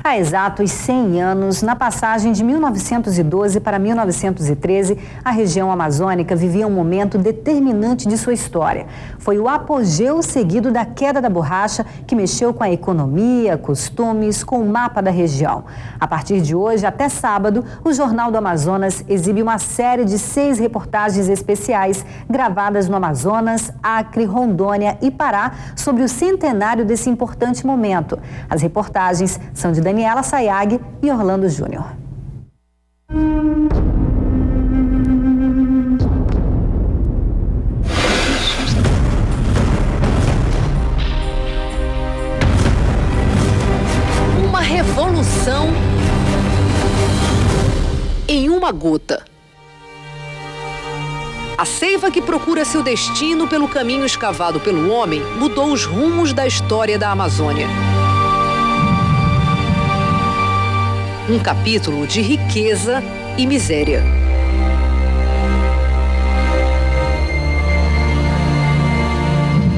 Há exatos 100 anos, na passagem de 1912 para 1913, a região amazônica vivia um momento determinante de sua história. Foi o apogeu seguido da queda da borracha que mexeu com a economia, costumes, com o mapa da região. A partir de hoje, até sábado, o Jornal do Amazonas exibe uma série de 6 reportagens especiais gravadas no Amazonas, Acre, Rondônia e Pará sobre o centenário desse importante momento. As reportagens são de Daniela Sayag e Orlando Júnior. Uma revolução em uma gota. A seiva que procura seu destino pelo caminho escavado pelo homem mudou os rumos da história da Amazônia. Um capítulo de riqueza e miséria.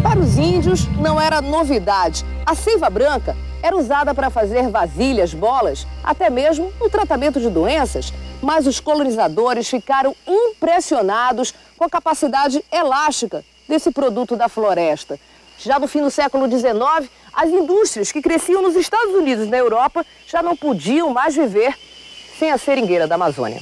Para os índios, não era novidade. A seiva branca era usada para fazer vasilhas, bolas, até mesmo no tratamento de doenças. Mas os colonizadores ficaram impressionados com a capacidade elástica desse produto da floresta. Já no fim do século XIX, as indústrias que cresciam nos Estados Unidos e na Europa já não podiam mais viver sem a seringueira da Amazônia.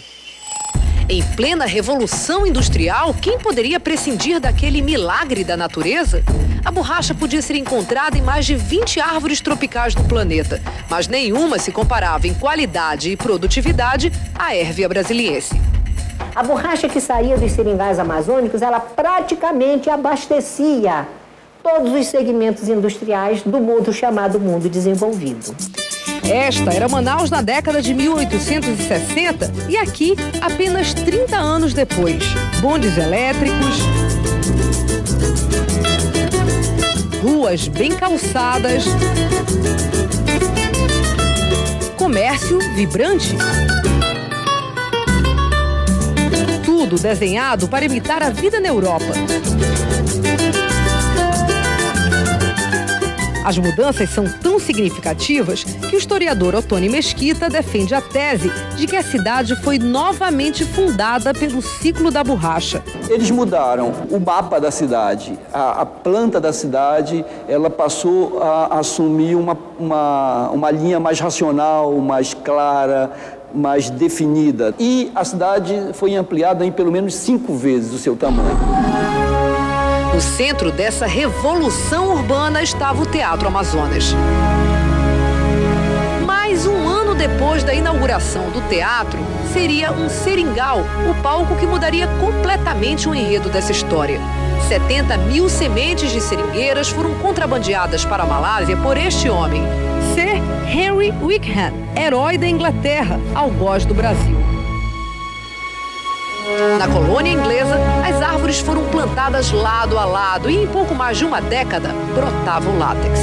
Em plena revolução industrial, quem poderia prescindir daquele milagre da natureza? A borracha podia ser encontrada em mais de 20 árvores tropicais do planeta, mas nenhuma se comparava em qualidade e produtividade à Hevea brasiliense. A borracha que saía dos seringais amazônicos, ela praticamente abastecia todos os segmentos industriais do mundo chamado mundo desenvolvido. Esta era Manaus na década de 1860 e aqui, apenas 30 anos depois, bondes elétricos, ruas bem calçadas, comércio vibrante. Tudo desenhado para imitar a vida na Europa. As mudanças são tão significativas que o historiador Otônio Mesquita defende a tese de que a cidade foi novamente fundada pelo ciclo da borracha. Eles mudaram o mapa da cidade, a planta da cidade, ela passou a assumir uma linha mais racional, mais clara, mais definida. E a cidade foi ampliada em pelo menos 5 vezes o seu tamanho. No centro dessa revolução urbana estava o Teatro Amazonas. Mais um ano depois da inauguração do teatro, seria um seringal, o palco que mudaria completamente o enredo dessa história. 70 mil sementes de seringueiras foram contrabandeadas para a Malásia por este homem, Sir Henry Wickham, herói da Inglaterra, algoz do Brasil. Na colônia inglesa, as árvores foram plantadas lado a lado e em pouco mais de uma década brotava o látex.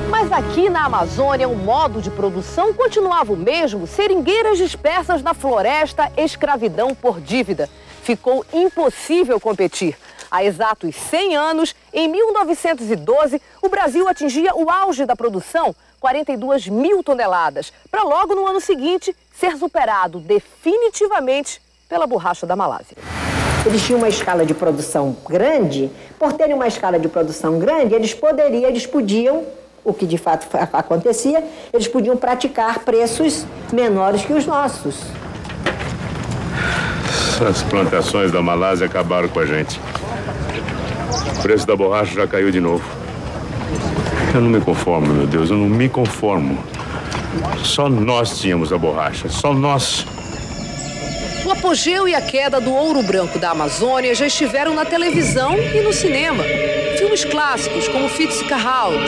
Mas aqui na Amazônia, o modo de produção continuava o mesmo, seringueiras dispersas na floresta, escravidão por dívida. Ficou impossível competir. Há exatos 100 anos, em 1912, o Brasil atingia o auge da produção, 42 mil toneladas, para logo no ano seguinte ser superado definitivamente pela borracha da Malásia. Eles tinham uma escala de produção grande. Por terem uma escala de produção grande, eles podiam, o que de fato acontecia, eles podiam praticar preços menores que os nossos. As plantações da Malásia acabaram com a gente. O preço da borracha já caiu de novo. Eu não me conformo, meu Deus, eu não me conformo. Só nós tínhamos a borracha, só nós. O apogeu e a queda do ouro branco da Amazônia já estiveram na televisão e no cinema. Filmes clássicos como Fitzcarraldo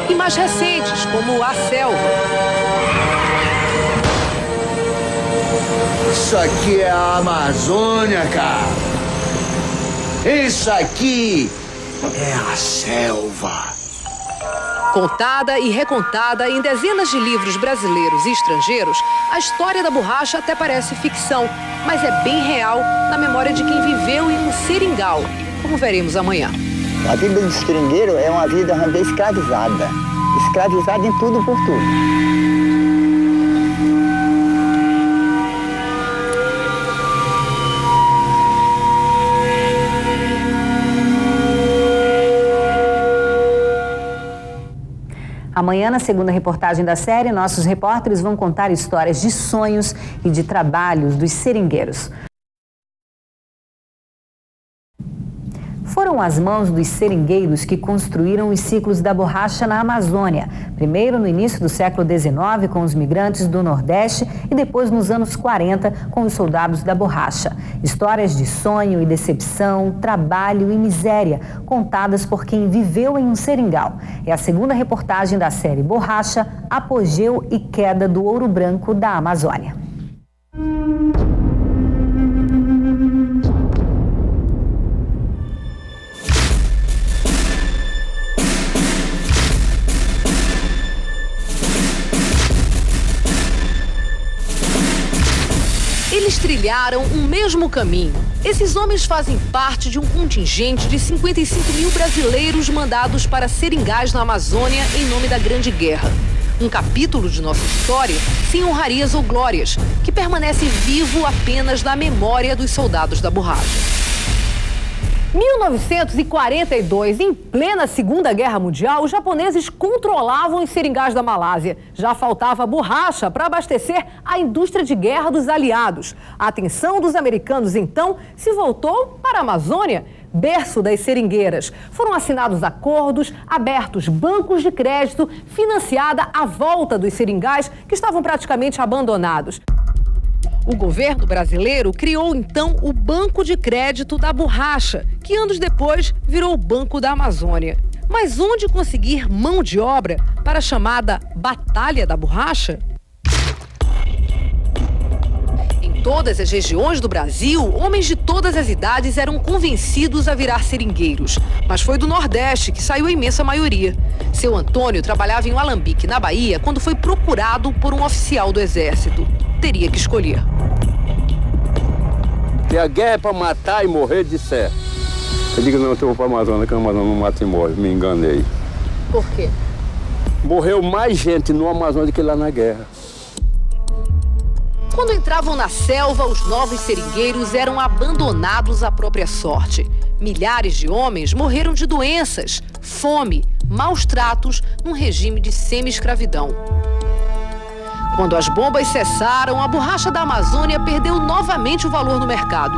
e mais recentes como A Selva. Isso aqui é a Amazônia, cara. Isso aqui é a selva. Contada e recontada em dezenas de livros brasileiros e estrangeiros, a história da borracha até parece ficção, mas é bem real na memória de quem viveu em um seringal. como veremos amanhã. A vida do seringueiro é uma vida escravizada. Escravizada em tudo por tudo. Amanhã, na segunda reportagem da série, nossos repórteres vão contar histórias de sonhos e de trabalhos dos seringueiros. Foram as mãos dos seringueiros que construíram os ciclos da borracha na Amazônia. Primeiro no início do século XIX com os migrantes do Nordeste e depois nos anos 40 com os soldados da borracha. Histórias de sonho e decepção, trabalho e miséria, contadas por quem viveu em um seringal. É a segunda reportagem da série Borracha, Apogeu e Queda do Ouro Branco da Amazônia. Eles trilharam um mesmo caminho. Esses homens fazem parte de um contingente de 55 mil brasileiros mandados para seringais na Amazônia em nome da Grande Guerra. Um capítulo de nossa história sem honrarias ou glórias, que permanece vivo apenas na memória dos soldados da borracha. 1942, em plena Segunda Guerra Mundial, os japoneses controlavam os seringais da Malásia. Já faltava borracha para abastecer a indústria de guerra dos aliados. A atenção dos americanos, então, se voltou para a Amazônia, berço das seringueiras. Foram assinados acordos, abertos bancos de crédito, financiada a volta dos seringais que estavam praticamente abandonados. O governo brasileiro criou, então, o Banco de Crédito da Borracha, que anos depois virou o Banco da Amazônia. Mas onde conseguir mão de obra para a chamada Batalha da Borracha? Em todas as regiões do Brasil, homens de todas as idades eram convencidos a virar seringueiros. Mas foi do Nordeste que saiu a imensa maioria. Seu Antônio trabalhava em Alambique, na Bahia, quando foi procurado por um oficial do Exército. Teria que escolher. Se a guerra é para matar e morrer, disser. Eu digo, não, eu vou para a Amazônia, que a Amazônia não mata e morre. Me enganei. Por quê? Morreu mais gente no Amazonas do que lá na guerra. Quando entravam na selva, os novos seringueiros eram abandonados à própria sorte. Milhares de homens morreram de doenças, fome, maus tratos, num regime de semi-escravidão. Quando as bombas cessaram, a borracha da Amazônia perdeu novamente o valor no mercado.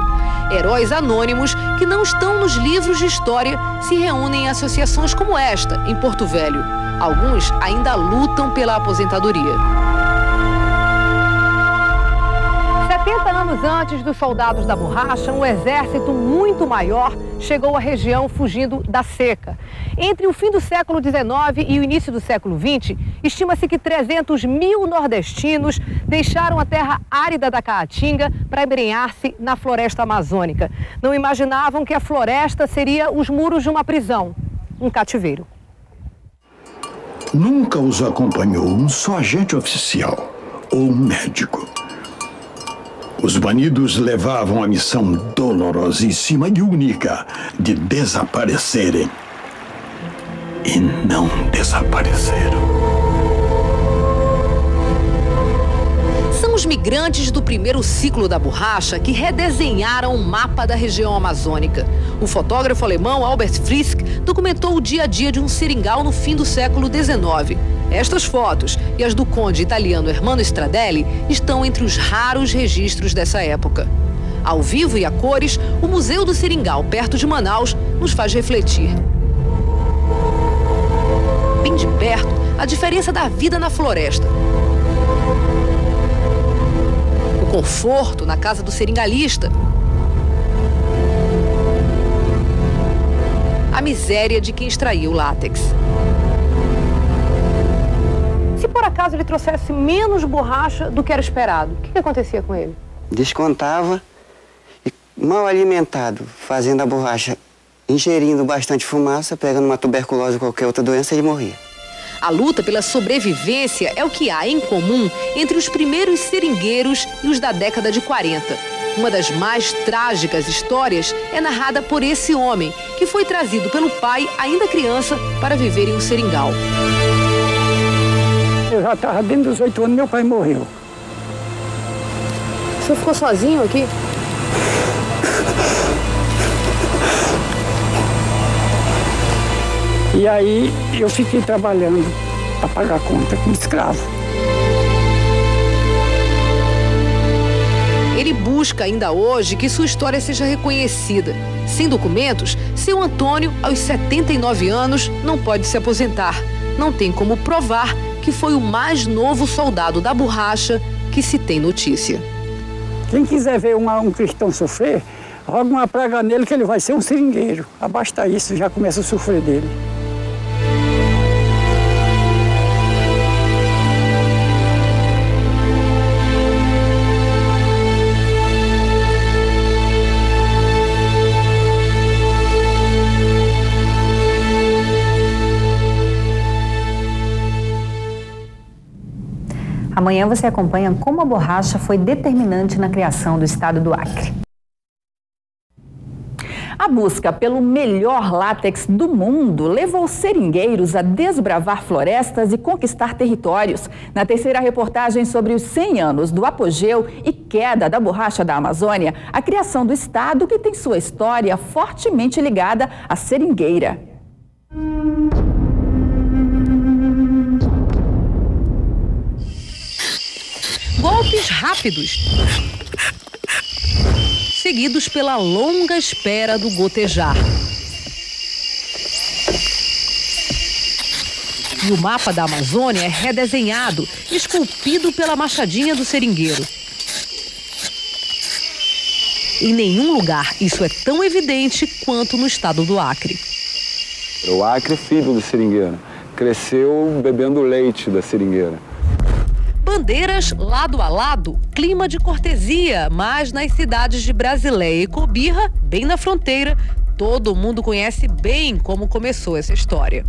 Heróis anônimos que não estão nos livros de história se reúnem em associações como esta, em Porto Velho. Alguns ainda lutam pela aposentadoria. 70 anos antes dos soldados da borracha, um exército muito maior chegou à região fugindo da seca. Entre o fim do século XIX e o início do século XX, estima-se que 300 mil nordestinos deixaram a terra árida da Caatinga para embrenhar-se na floresta amazônica. Não imaginavam que a floresta seria os muros de uma prisão, um cativeiro. Nunca os acompanhou um só agente oficial ou um médico. Os banidos levavam a missão dolorosíssima e única de desaparecerem. E não desapareceram. São os migrantes do primeiro ciclo da borracha que redesenharam o mapa da região amazônica. O fotógrafo alemão Albert Frisk documentou o dia a dia de um seringal no fim do século XIX. Estas fotos e as do conde italiano Ermanno Stradelli estão entre os raros registros dessa época. Ao vivo e a cores, o Museu do Seringal, perto de Manaus, nos faz refletir. Bem de perto, a diferença da vida na floresta. O conforto na casa do seringalista. A miséria de quem extraía o látex. Se por acaso ele trouxesse menos borracha do que era esperado, o que acontecia com ele? Descontava e, mal alimentado, fazendo a borracha, ingerindo bastante fumaça, pegando uma tuberculose ou qualquer outra doença, ele morria. A luta pela sobrevivência é o que há em comum entre os primeiros seringueiros e os da década de 40. Uma das mais trágicas histórias é narrada por esse homem, que foi trazido pelo pai, ainda criança, para viver em um seringal. Eu já estava dentro dos 8 anos, meu pai morreu. O senhor ficou sozinho aqui? E aí eu fiquei trabalhando para pagar a conta como escravo. Ele busca ainda hoje que sua história seja reconhecida. Sem documentos, seu Antônio, aos 79 anos, não pode se aposentar. Não tem como provar que foi o mais novo soldado da borracha que se tem notícia. Quem quiser ver um cristão sofrer, roga uma praga nele que ele vai ser um seringueiro. Abasta isso, já começa a sofrer dele. Amanhã você acompanha como a borracha foi determinante na criação do estado do Acre. A busca pelo melhor látex do mundo levou seringueiros a desbravar florestas e conquistar territórios. Na terceira reportagem sobre os 100 anos do apogeu e queda da borracha da Amazônia, a criação do estado que tem sua história fortemente ligada à seringueira. Golpes rápidos, seguidos pela longa espera do gotejar. E o mapa da Amazônia é redesenhado, esculpido pela machadinha do seringueiro. Em nenhum lugar isso é tão evidente quanto no estado do Acre. O Acre é filho do seringueiro, cresceu bebendo leite da seringueira. Bandeiras lado a lado, clima de cortesia, mas nas cidades de Brasileia e Cobija, bem na fronteira, todo mundo conhece bem como começou essa história.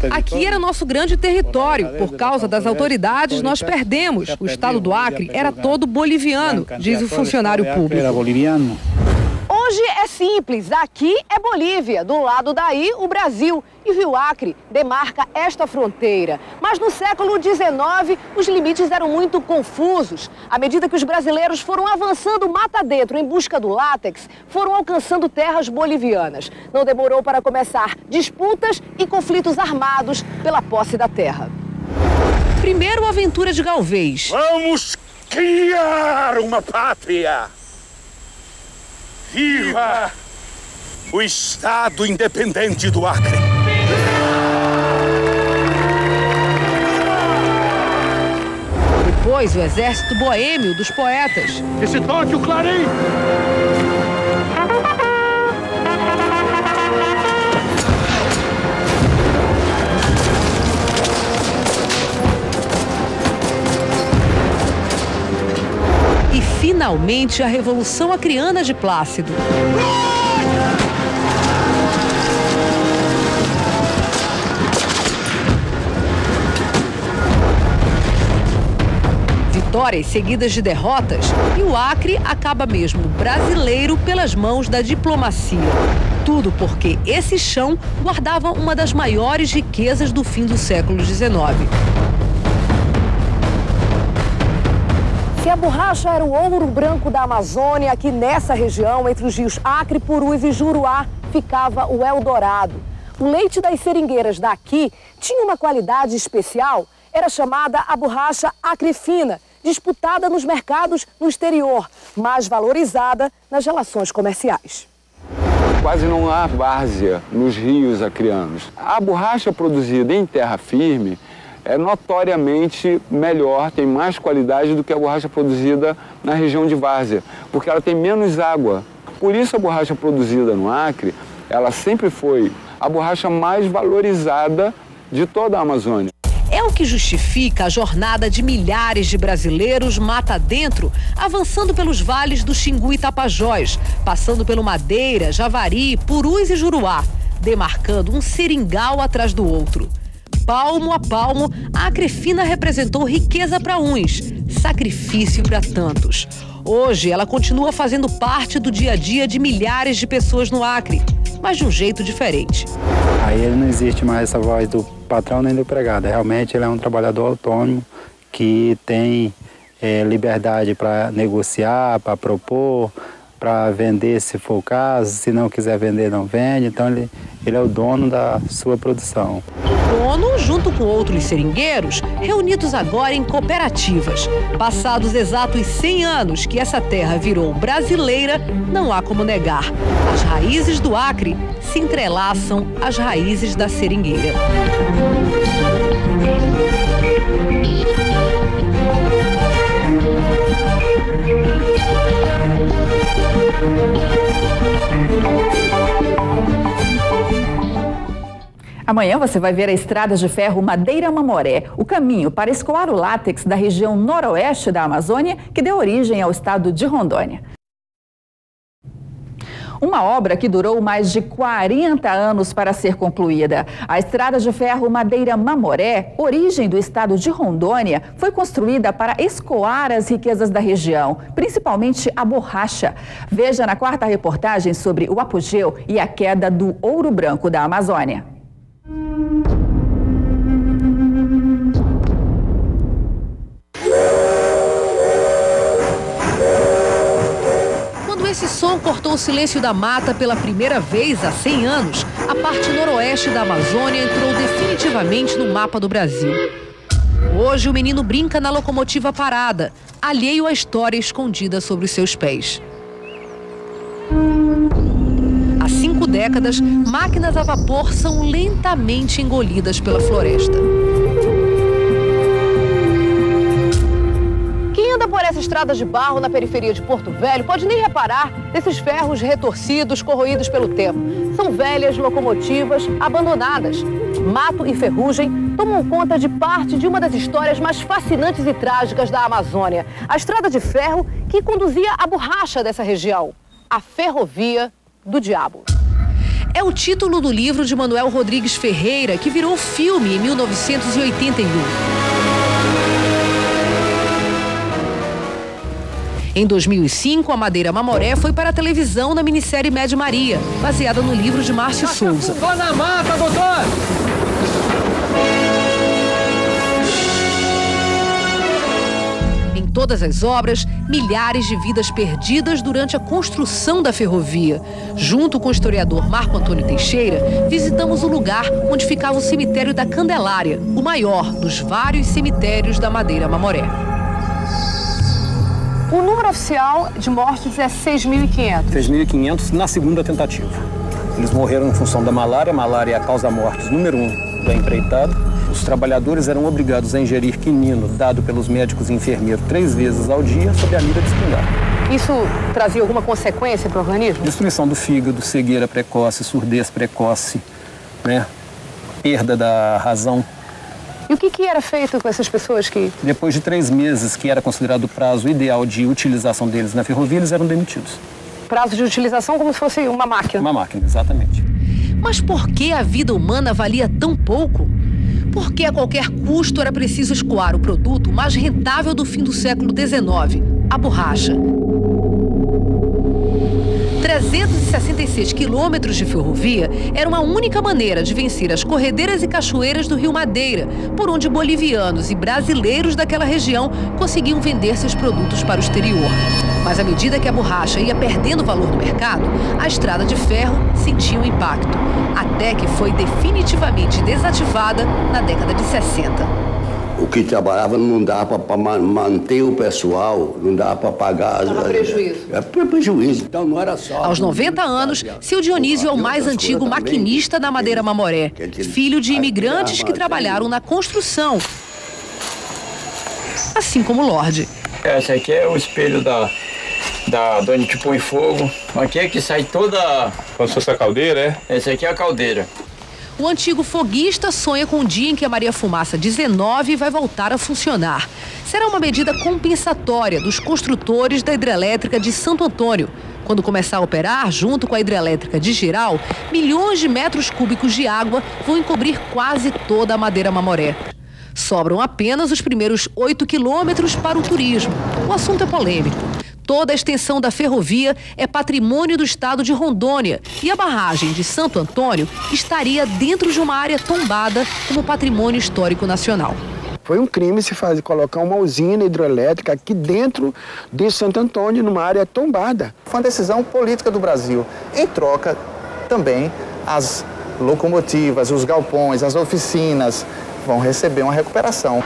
Aqui era nosso grande território. Por causa das autoridades, nós perdemos. O estado do Acre era todo boliviano, diz o funcionário público. Hoje é simples, aqui é Bolívia, do lado daí o Brasil. E o Rio Acre demarca esta fronteira. Mas no século XIX, os limites eram muito confusos. À medida que os brasileiros foram avançando mata dentro em busca do látex, foram alcançando terras bolivianas. Não demorou para começar disputas e conflitos armados pela posse da terra. Primeiro, a aventura de Galvez. Vamos criar uma pátria! Viva o Estado Independente do Acre! Depois, o exército boêmio dos poetas. Que se toque o clarim! E, finalmente, a Revolução Acreana de Plácido. Vitórias seguidas de derrotas e o Acre acaba mesmo brasileiro pelas mãos da diplomacia. Tudo porque esse chão guardava uma das maiores riquezas do fim do século XIX. Se a borracha era o ouro branco da Amazônia, aqui nessa região, entre os rios Acre, Purus e Juruá, ficava o Eldorado. O leite das seringueiras daqui tinha uma qualidade especial, era chamada a borracha Acrefina, disputada nos mercados no exterior, mas valorizada nas relações comerciais. Quase não há várzea nos rios acreanos. A borracha produzida em terra firme é notoriamente melhor, tem mais qualidade do que a borracha produzida na região de várzea, porque ela tem menos água. Por isso a borracha produzida no Acre, ela sempre foi a borracha mais valorizada de toda a Amazônia. É o que justifica a jornada de milhares de brasileiros mata dentro, avançando pelos vales do Xingu e Tapajós, passando pelo Madeira, Javari, Purus e Juruá, demarcando um seringal atrás do outro. Palmo a palmo, a Acrefina representou riqueza para uns, sacrifício para tantos. Hoje, ela continua fazendo parte do dia a dia de milhares de pessoas no Acre, mas de um jeito diferente. Aí ele não existe mais essa voz do patrão nem do empregado. Realmente ele é um trabalhador autônomo que tem liberdade para negociar, para propor, para vender se for o caso. Se não quiser vender, não vende. Então ele é o dono da sua produção. Dono junto com outros seringueiros, reunidos agora em cooperativas. Passados exatos 100 anos que essa terra virou brasileira, não há como negar. As raízes do Acre se entrelaçam às raízes da seringueira. Amanhã você vai ver a estrada de ferro Madeira Mamoré, o caminho para escoar o látex da região noroeste da Amazônia, que deu origem ao estado de Rondônia. Uma obra que durou mais de 40 anos para ser concluída. A estrada de ferro Madeira Mamoré, origem do estado de Rondônia, foi construída para escoar as riquezas da região, principalmente a borracha. Veja na quarta reportagem sobre o apogeu e a queda do ouro branco da Amazônia. Quando esse som cortou o silêncio da mata pela primeira vez há 100 anos, a parte noroeste da Amazônia entrou definitivamente no mapa do Brasil. Hoje o menino brinca na locomotiva parada, alheio à história escondida sobre os seus pés. Há 5 décadas, máquinas a vapor são lentamente engolidas pela floresta. Quem anda por essa estrada de barro na periferia de Porto Velho pode nem reparar nesses ferros retorcidos, corroídos pelo tempo. São velhas locomotivas abandonadas. Mato e ferrugem tomam conta de parte de uma das histórias mais fascinantes e trágicas da Amazônia. A estrada de ferro que conduzia a borracha dessa região. A Ferrovia do Diabo. É o título do livro de Manuel Rodrigues Ferreira, que virou filme em 1981. Em 2005, a Madeira Mamoré foi para a televisão na minissérie Média Maria, baseada no livro de Márcio Souza. Vou na mata, doutor! Em todas as obras, milhares de vidas perdidas durante a construção da ferrovia. Junto com o historiador Marco Antônio Teixeira, visitamos o lugar onde ficava o cemitério da Candelária, o maior dos vários cemitérios da Madeira Mamoré. O número oficial de mortes é 6.500. 6.500 na segunda tentativa. Eles morreram em função da malária. A malária é a causa mortes número 1 da empreitada. Os trabalhadores eram obrigados a ingerir quinino dado pelos médicos e enfermeiros 3 vezes ao dia sob a mira de espingarda. Isso trazia alguma consequência para o organismo? Destruição do fígado, cegueira precoce, surdez precoce, né? Perda da razão. E o que era feito com essas pessoas que... Depois de 3 meses, que era considerado o prazo ideal de utilização deles na ferrovia, eles eram demitidos. Prazo de utilização como se fosse uma máquina? Uma máquina, exatamente. Mas por que a vida humana valia tão pouco? Por que a qualquer custo era preciso escoar o produto mais rentável do fim do século XIX, a borracha? 366 quilômetros de ferrovia era uma única maneira de vencer as corredeiras e cachoeiras do Rio Madeira, por onde bolivianos e brasileiros daquela região conseguiam vender seus produtos para o exterior. Mas à medida que a borracha ia perdendo valor no mercado, a estrada de ferro sentia um impacto, até que foi definitivamente desativada na década de 60. O que trabalhava não dava para manter o pessoal, não dava para pagar. Dava prejuízo. É prejuízo, então não era só... Aos 90 anos, seu Dionísio é o mais antigo maquinista da Madeira Mamoré, filho de imigrantes que trabalharam na construção, assim como o Lorde. Esse aqui é o espelho da onde que põe fogo. Aqui é que sai toda... Como se fosse a caldeira, é? Essa aqui é a caldeira. O antigo foguista sonha com o dia em que a Maria Fumaça 19 vai voltar a funcionar. Será uma medida compensatória dos construtores da hidrelétrica de Santo Antônio. Quando começar a operar, junto com a hidrelétrica de Giral, milhões de metros cúbicos de água vão encobrir quase toda a Madeira Mamoré. Sobram apenas os primeiros 8 quilômetros para o turismo. O assunto é polêmico. Toda a extensão da ferrovia é patrimônio do estado de Rondônia e a barragem de Santo Antônio estaria dentro de uma área tombada como patrimônio histórico nacional. Foi um crime se colocar uma usina hidrelétrica aqui dentro de Santo Antônio, numa área tombada. Foi uma decisão política do Brasil. Em troca, também, as locomotivas, os galpões, as oficinas vão receber uma recuperação.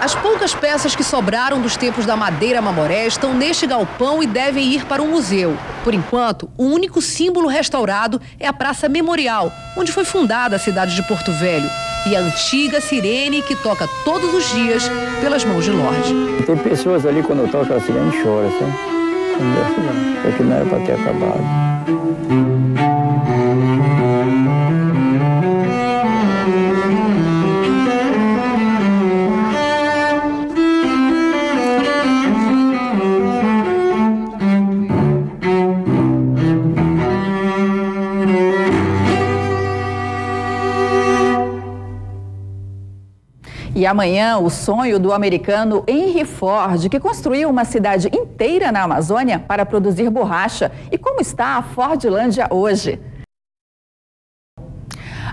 As poucas peças que sobraram dos tempos da Madeira Mamoré estão neste galpão e devem ir para um museu. Por enquanto, o único símbolo restaurado é a Praça Memorial, onde foi fundada a cidade de Porto Velho, e a antiga sirene que toca todos os dias pelas mãos de Lorde. Tem pessoas ali, quando eu toco a sirene, choram, sabe? Não, é que não era para ter acabado. E amanhã, o sonho do americano Henry Ford, que construiu uma cidade inteira na Amazônia para produzir borracha. E como está a Fordlândia hoje?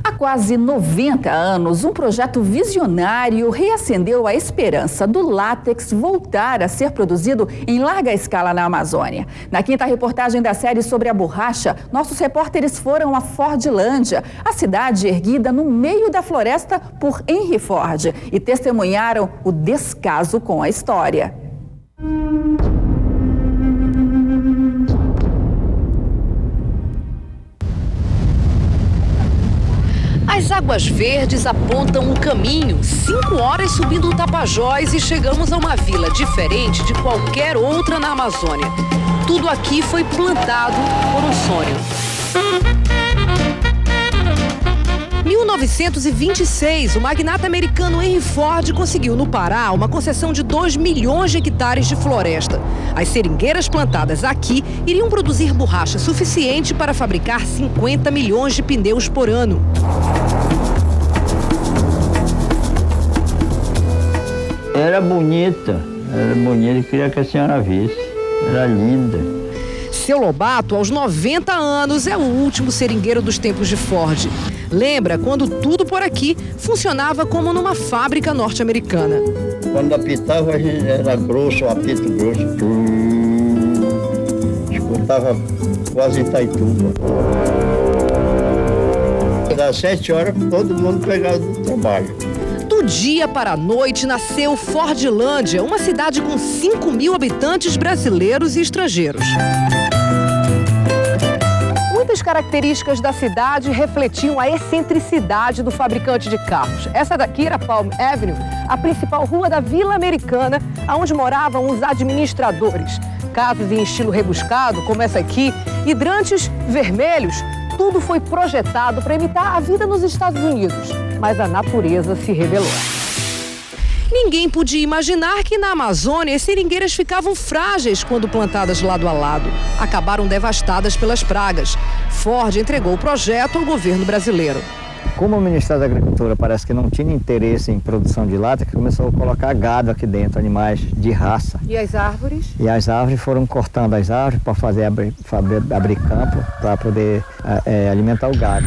Há quase 90 anos, um projeto visionário reacendeu a esperança do látex voltar a ser produzido em larga escala na Amazônia. Na quinta reportagem da série sobre a borracha, nossos repórteres foram a Fordlândia, a cidade erguida no meio da floresta por Henry Ford, e testemunharam o descaso com a história. As águas verdes apontam o caminho, 5 horas subindo o Tapajós e chegamos a uma vila diferente de qualquer outra na Amazônia. Tudo aqui foi plantado por um sonho. 1926, o magnata americano Henry Ford conseguiu no Pará uma concessão de 2 milhões de hectares de floresta. As seringueiras plantadas aqui iriam produzir borracha suficiente para fabricar 50 milhões de pneus por ano. Era bonita, queria que a senhora visse, era linda. Seu Lobato, aos 90 anos, é o último seringueiro dos tempos de Ford. Lembra quando tudo por aqui funcionava como numa fábrica norte-americana. Quando apitava, era grosso, o apito grosso. Escutava quase Itaituba. Das 7 horas, todo mundo pegava do trabalho. Do dia para a noite, nasceu Fordlândia, uma cidade com 5 mil habitantes brasileiros e estrangeiros. Muitas características da cidade refletiam a excentricidade do fabricante de carros. Essa daqui era Palm Avenue, a principal rua da Vila Americana, onde moravam os administradores. Casas em estilo rebuscado, como essa aqui, hidrantes vermelhos, tudo foi projetado para imitar a vida nos Estados Unidos. Mas a natureza se rebelou. Ninguém podia imaginar que na Amazônia as seringueiras ficavam frágeis quando plantadas lado a lado. Acabaram devastadas pelas pragas. Ford entregou o projeto ao governo brasileiro. Como o Ministério da Agricultura parece que não tinha interesse em produção de látex, começou a colocar gado aqui dentro, animais de raça. E as árvores? E as árvores foram cortando as árvores para fazer abrir campo para poder alimentar o gado.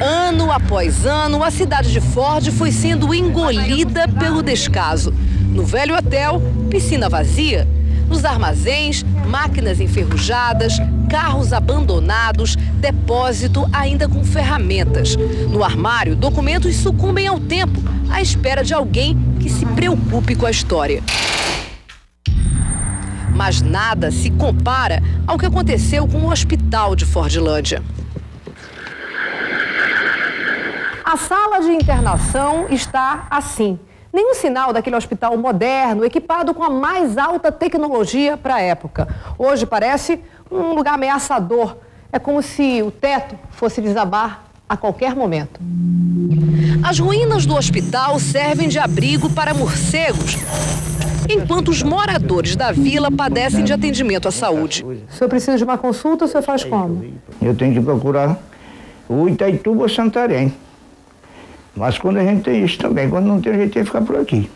Ano após ano, a cidade de Ford foi sendo engolida pelo descaso. No velho hotel, piscina vazia. Nos armazéns, máquinas enferrujadas, carros abandonados, depósito ainda com ferramentas. No armário, documentos sucumbem ao tempo, à espera de alguém que se preocupe com a história. Mas nada se compara ao que aconteceu com o hospital de Fordlândia. A sala de internação está assim. Nenhum sinal daquele hospital moderno, equipado com a mais alta tecnologia para a época. Hoje parece um lugar ameaçador. É como se o teto fosse desabar a qualquer momento. As ruínas do hospital servem de abrigo para morcegos, enquanto os moradores da vila padecem de atendimento à saúde. O senhor precisa de uma consulta, o senhor faz como? Eu tenho que procurar o Itaituba ou Santarém. Mas quando a gente tem isso também, quando não tem, a gente tem que ficar por aqui.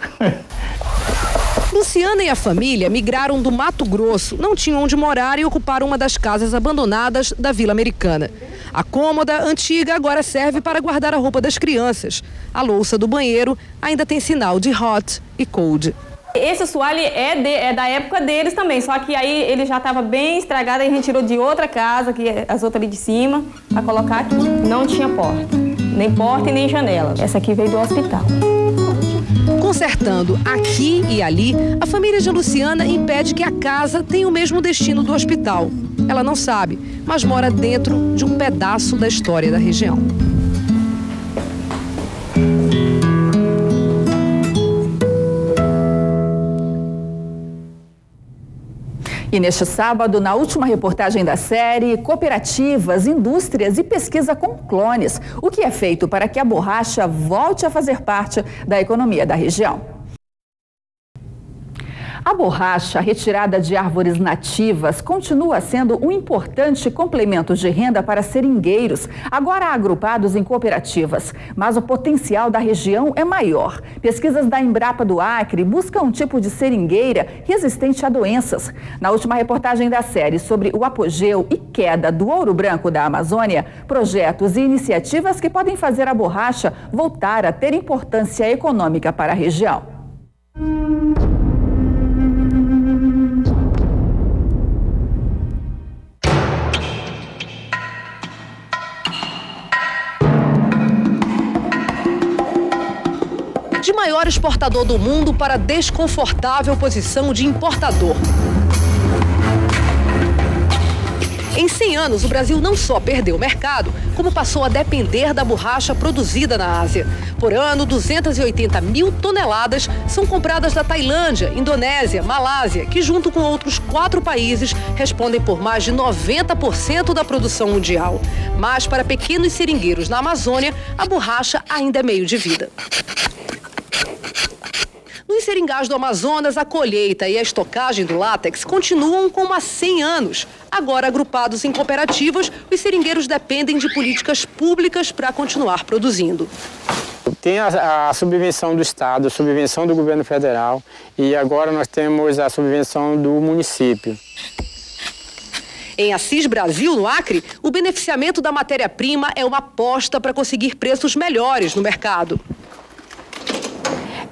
Luciana e a família migraram do Mato Grosso, não tinham onde morar e ocuparam uma das casas abandonadas da Vila Americana. A cômoda antiga agora serve para guardar a roupa das crianças. A louça do banheiro ainda tem sinal de hot e cold. Esse assoalho é da época deles também, só que aí ele já estava bem estragado, aí a gente tirou de outra casa, que é as outras ali de cima, para colocar aqui. Não tinha porta, nem porta e nem janela. Essa aqui veio do hospital. Consertando aqui e ali, a família de Luciana impede que a casa tenha o mesmo destino do hospital. Ela não sabe, mas mora dentro de um pedaço da história da região. E neste sábado, na última reportagem da série, cooperativas, indústrias e pesquisa com clones. O que é feito para que a borracha volte a fazer parte da economia da região? A borracha retirada de árvores nativas continua sendo um importante complemento de renda para seringueiros, agora agrupados em cooperativas. Mas o potencial da região é maior. Pesquisas da Embrapa do Acre buscam um tipo de seringueira resistente a doenças. Na última reportagem da série sobre o apogeu e queda do ouro branco da Amazônia, projetos e iniciativas que podem fazer a borracha voltar a ter importância econômica para a região. De maior exportador do mundo para desconfortável posição de importador. Em 100 anos, o Brasil não só perdeu o mercado, como passou a depender da borracha produzida na Ásia. Por ano, 280 mil toneladas são compradas da Tailândia, Indonésia, Malásia, que junto com outros 4 países respondem por mais de 90% da produção mundial. Mas para pequenos seringueiros na Amazônia, a borracha ainda é meio de vida. Nos seringais do Amazonas, a colheita e a estocagem do látex continuam como há 100 anos. Agora, agrupados em cooperativas, os seringueiros dependem de políticas públicas para continuar produzindo. Tem a subvenção do Estado, a subvenção do governo federal e agora nós temos a subvenção do município. Em Assis Brasil, no Acre, o beneficiamento da matéria-prima é uma aposta para conseguir preços melhores no mercado.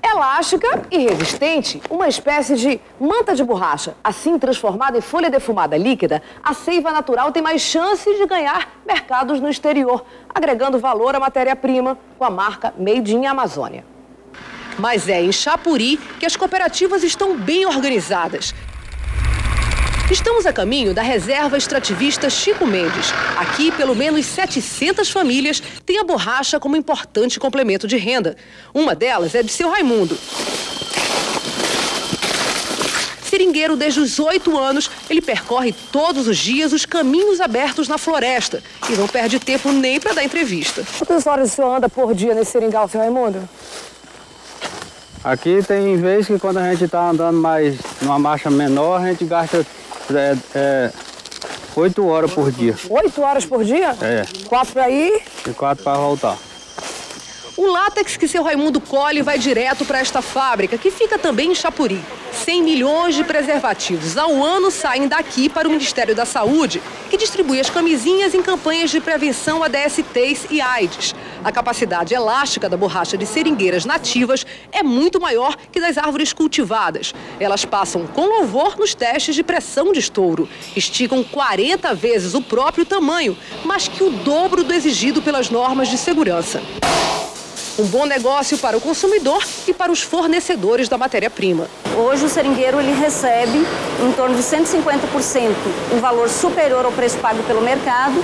Elástica e resistente, uma espécie de manta de borracha. Assim, transformada em folha defumada líquida, a seiva natural tem mais chances de ganhar mercados no exterior, agregando valor à matéria-prima com a marca Made in Amazônia. Mas é em Chapuri que as cooperativas estão bem organizadas. Estamos a caminho da reserva extrativista Chico Mendes. Aqui, pelo menos 700 famílias têm a borracha como importante complemento de renda. Uma delas é de seu Raimundo. Seringueiro desde os 8 anos, ele percorre todos os dias os caminhos abertos na floresta e não perde tempo nem para dar entrevista. Quantas horas o senhor anda por dia nesse seringal, seu Raimundo? Aqui tem vezes que quando a gente está andando mais numa marcha menor, a gente gasta 8 horas por dia. 8 horas por dia? É. 4 para ir? E 4 para voltar. O látex que seu Raimundo colhe vai direto para esta fábrica, que fica também em Chapuri. 100 milhões de preservativos ao ano saem daqui para o Ministério da Saúde, que distribui as camisinhas em campanhas de prevenção a DSTs e AIDS. A capacidade elástica da borracha de seringueiras nativas é muito maior que das árvores cultivadas. Elas passam com louvor nos testes de pressão de estouro. Esticam 40 vezes o próprio tamanho, mais que o dobro do exigido pelas normas de segurança. Um bom negócio para o consumidor e para os fornecedores da matéria-prima. Hoje o seringueiro ele recebe em torno de 150% um valor superior ao preço pago pelo mercado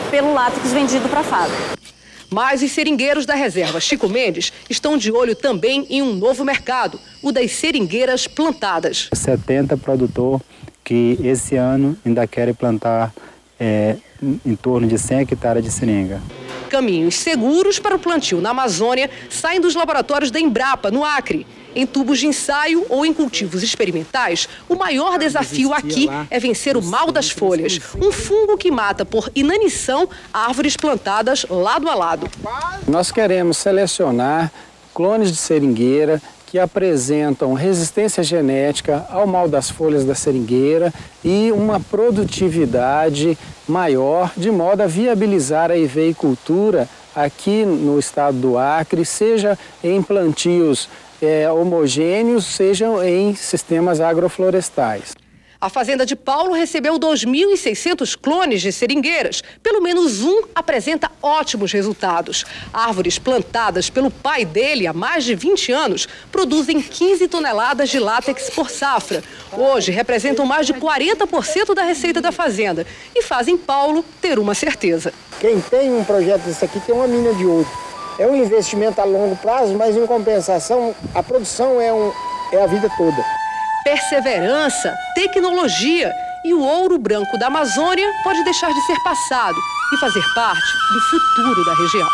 pelo látex vendido para a fábrica. Mas os seringueiros da reserva Chico Mendes estão de olho também em um novo mercado, o das seringueiras plantadas. 70 produtores que esse ano ainda querem plantar em torno de 100 hectares de seringa. Caminhos seguros para o plantio na Amazônia saem dos laboratórios da Embrapa, no Acre. Em tubos de ensaio ou em cultivos experimentais, o maior desafio aqui é vencer o mal das folhas, um fungo que mata por inanição árvores plantadas lado a lado. Nós queremos selecionar clones de seringueira que apresentam resistência genética ao mal das folhas da seringueira e uma produtividade maior, de modo a viabilizar a iveicultura aqui no estado do Acre, seja em plantios homogêneos, sejam em sistemas agroflorestais. A fazenda de Paulo recebeu 2.600 clones de seringueiras. Pelo menos um apresenta ótimos resultados. Árvores plantadas pelo pai dele há mais de 20 anos produzem 15 toneladas de látex por safra. Hoje representam mais de 40% da receita da fazenda e fazem Paulo ter uma certeza. Quem tem um projeto desse aqui tem uma mina de ouro. É um investimento a longo prazo, mas em compensação a produção é a vida toda. Perseverança, tecnologia e o ouro branco da Amazônia pode deixar de ser passado e fazer parte do futuro da região.